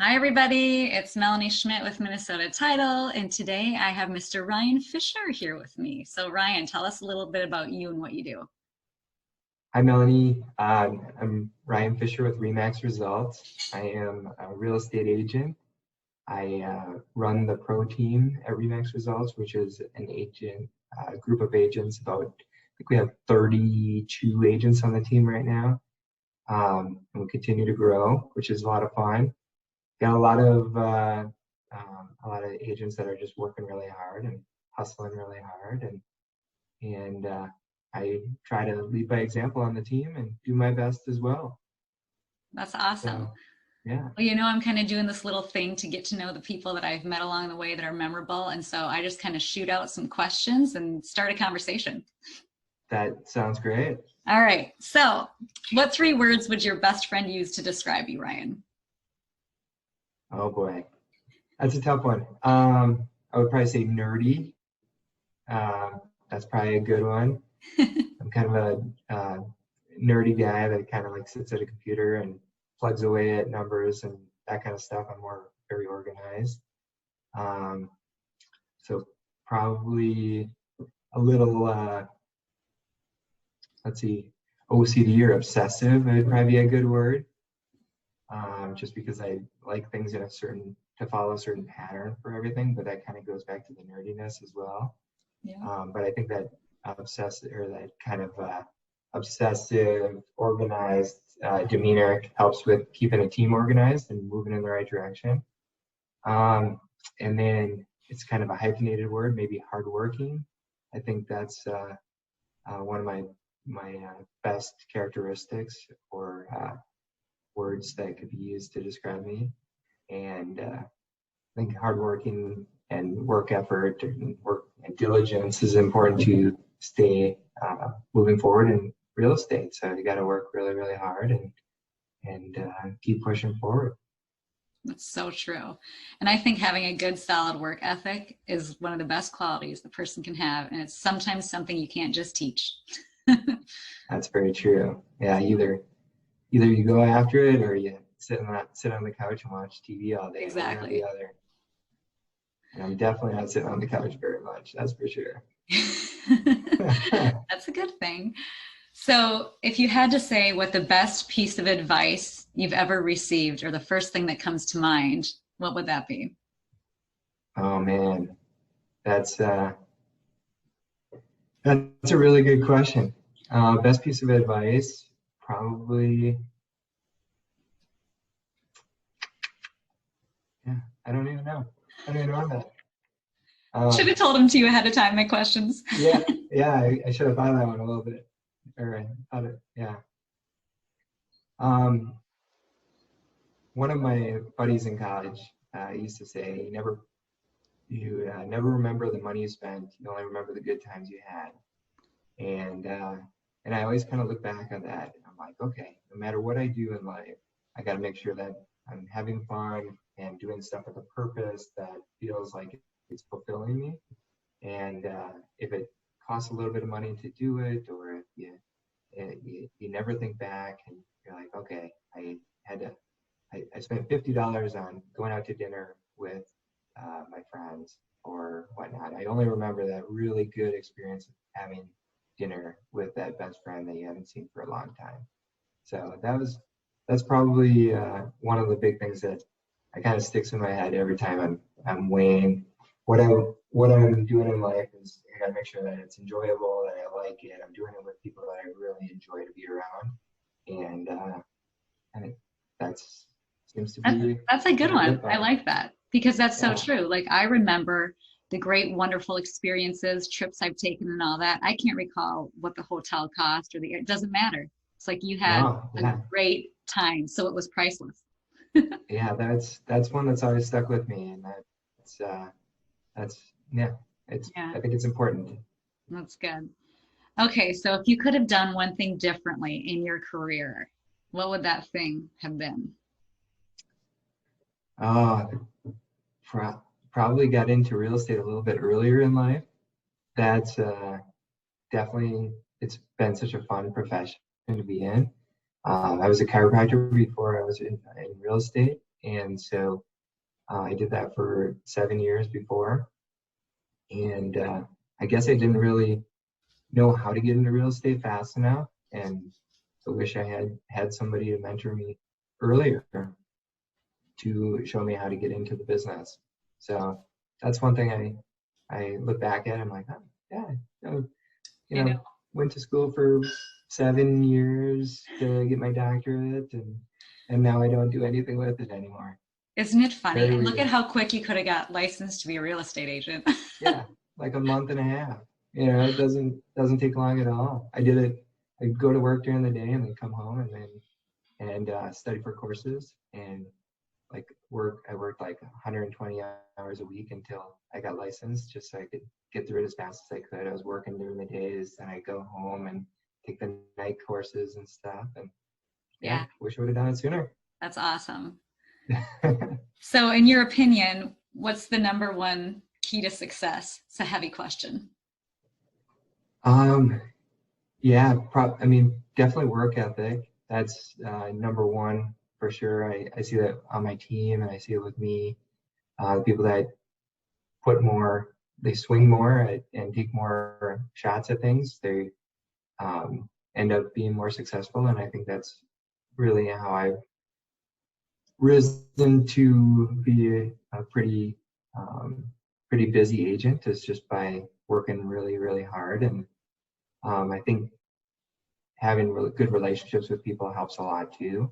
Hi, everybody. It's Melanie Schmidt with Minnesota Title, and today I have Mr. Ryan Fischer here with me. So, Ryan, tell us a little bit about you and what you do. Hi, Melanie. I'm Ryan Fischer with Remax Results. I am a real estate agent. I run the pro team at Remax Results, which is an agent group of agents. I think we have 32 agents on the team right now, and we continue to grow, which is a lot of fun. Got a lot of agents that are just working really hard and hustling really hard, and I try to lead by example on the team and do my best as well. That's awesome. So, yeah. Well, I'm kind of doing this little thing to get to know the people that I've met along the way that are memorable. And so I just kind of shoot out some questions and start a conversation. That sounds great. All right. So what 3 words would your best friend use to describe you, Ryan? Oh boy, that's a tough one. I would probably say nerdy. That's probably a good one. I'm kind of a nerdy guy that kind of like sits at a computer and plugs away at numbers and that kind of stuff. I'm very organized. So probably a little, OCD or obsessive would probably be a good word. Just because I like things to follow a certain pattern for everything, but that kind of goes back to the nerdiness as well. Yeah. But I think that obsessive, organized demeanor helps with keeping a team organized and moving in the right direction. And then it's kind of a hyphenated word, maybe hardworking. I think that's one of my best characteristics or words that could be used to describe me. And I think hardworking and work effort and work and diligence is important to stay moving forward in real estate. So you got to work really, really hard and keep pushing forward. That's so true. And I think having a good, solid work ethic is one of the best qualities the person can have. And it's sometimes something you can't just teach. That's very true. Yeah, either you go after it or you sit on the couch and watch TV all day. Exactly. One or the other. And I'm definitely not sitting on the couch very much. That's for sure. That's a good thing. So if you had to say what the best piece of advice you've ever received or the first thing that comes to mind, what would that be? Oh man, that's a really good question. Best piece of advice, probably. Yeah, I don't even know. I don't even know that. Should have told him to you ahead of time, my questions. yeah, I should have thought of that one a little bit. Or I thought it, yeah. One of my buddies in college used to say, you never remember the money you spent. You only remember the good times you had. And I always kind of look back on that. And I'm like, okay, no matter what I do in life, I got to make sure that I'm having fun and doing stuff with a purpose that feels like it's fulfilling me. And if it costs a little bit of money to do it, or if you never think back and you're like, okay, I spent $50 on going out to dinner with my friends or whatnot. I only remember that really good experience of having dinner with that best friend that you haven't seen for a long time. So that's probably one of the big things that I kind of sticks in my head every time I'm weighing what I'm doing in life. Is I gotta make sure that it's enjoyable, that I like it. I'm doing it with people that I really enjoy to be around, and I think seems to be that's a good one. I like that because that's so Yeah. true. Like I remember the great, wonderful experiences, trips I've taken and all that. I can't recall what the hotel cost or it doesn't matter. It's like you had a great time, so it was priceless. Yeah, that's one that's always stuck with me, and I think it's important. That's good. Okay, so if you could have done one thing differently in your career, what would that thing have been? Probably got into real estate a little bit earlier in life. That's definitely, it's been such a fun profession to be in. I was a chiropractor before I was in real estate, And so I did that for 7 years before. And I guess I didn't really know how to get into real estate fast enough. And I wish I had somebody to mentor me earlier to show me how to get into the business. So that's one thing I look back at. I'm like, oh, yeah, went to school for 7 years to get my doctorate, and now I don't do anything with it anymore. Isn't it funny? Very And look weird. at how quick you could have got licensed to be a real estate agent. Yeah, like a month and a half. It doesn't take long at all. I did it. I'd go to work during the day and then come home and study for courses and like work. I worked like 120 hours a week until I got licensed, just so I could get through it as fast as I could. I was working during the days, and I go home and take the night courses and stuff. And yeah, wish I would have done it sooner. That's awesome. So in your opinion, what's the number one key to success? It's a heavy question. Yeah, I mean, definitely work ethic. That's number one for sure. I see that on my team, and I see it with me. The people that put more, they swing more and take more shots at things, they end up being more successful. And I think that's really how I've risen to be a pretty busy agent, is just by working really, really hard. And I think having really good relationships with people helps a lot too.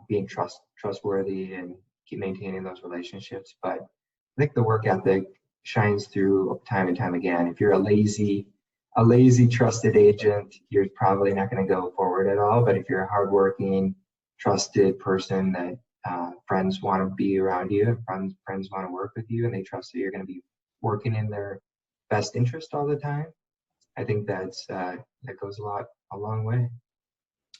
Being trustworthy and keep maintaining those relationships. But I think the work ethic shines through time and time again. If you're a lazy trusted agent, you're probably not going to go forward at all. But if you're a hardworking, trusted person that friends want to be around you, and friends want to work with you, and they trust that you're going to be working in their best interest all the time, I think that goes a long way.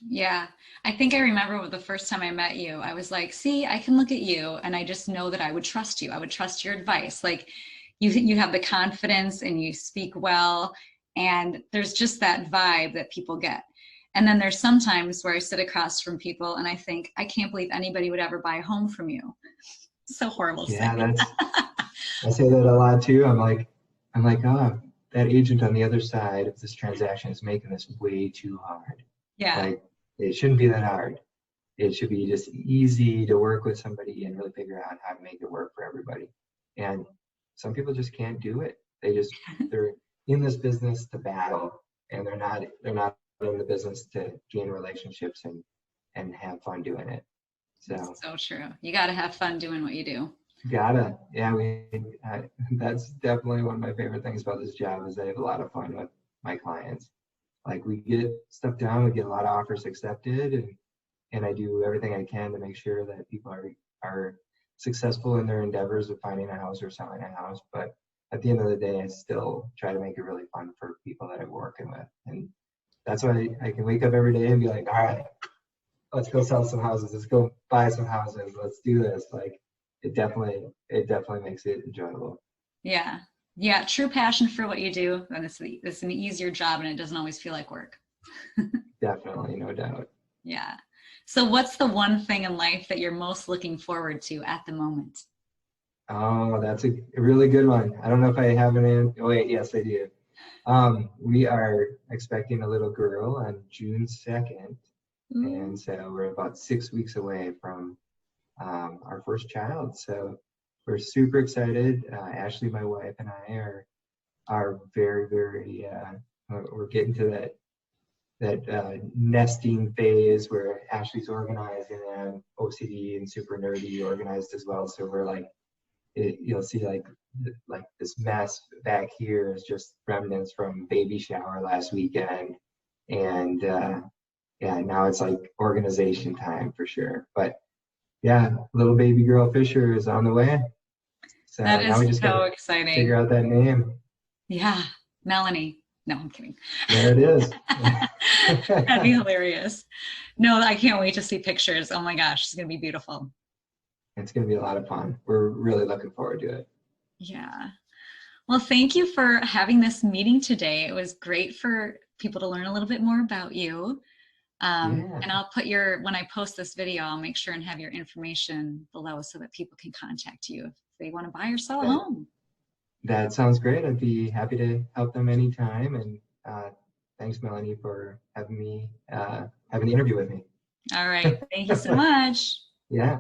Yeah, I think I remember the first time I met you, I was like, see, I can look at you and I just know that I would trust you. I would trust your advice. Like you have the confidence and you speak well, and there's just that vibe that people get. And then there's sometimes where I sit across from people and I think, I can't believe anybody would ever buy a home from you. So horrible to say. I say that a lot too. I'm like, oh, that agent on the other side of this transaction is making this way too hard. Yeah. Like, it shouldn't be that hard. It should be just easy to work with somebody and really figure out how to make it work for everybody. And some people just can't do it. They're in this business to battle, and they're not in the business to gain relationships and have fun doing it. So true. You got to have fun doing what you do. Yeah. That's definitely one of my favorite things about this job, is I have a lot of fun with my clients. Like, we get stuff done, we get a lot of offers accepted, and I do everything I can to make sure that people are successful in their endeavors of finding a house or selling a house. But at the end of the day, I still try to make it really fun for people that I'm working with. And that's why I can wake up every day and be like, all right, let's go sell some houses. Let's go buy some houses. Let's do this. Like, it definitely makes it enjoyable. Yeah. Yeah. True passion for what you do. And it's an easier job, and it doesn't always feel like work. Definitely. No doubt. Yeah. So what's the one thing in life that you're most looking forward to at the moment? Oh, that's a really good one. I don't know if I have an answer. Oh, wait, yes, I do. We are expecting a little girl on June 2nd. And so we're about 6 weeks away from our first child. So we're super excited. Ashley, my wife, and I are very, very, we're getting to that nesting phase where Ashley's organized, and then OCD and super nerdy organized as well. So we're like, you'll see like this mess back here is just remnants from baby shower last weekend. And yeah, now it's like organization time for sure. But yeah, little baby girl Fisher is on the way. So that now we just so gotta exciting. Figure out that name. Yeah, Melanie. No, I'm kidding. There it is. That'd be hilarious. No, I can't wait to see pictures. Oh my gosh, it's gonna be beautiful. It's gonna be a lot of fun. We're really looking forward to it. Yeah. Well, thank you for having this meeting today. It was great for people to learn a little bit more about you. Yeah. And I'll put when I post this video, I'll make sure and have your information below so that people can contact you if they want to buy or sell a home. That sounds great. I'd be happy to help them anytime. And thanks, Melanie, for having me, having the interview with me. All right. Thank you so much. Yeah.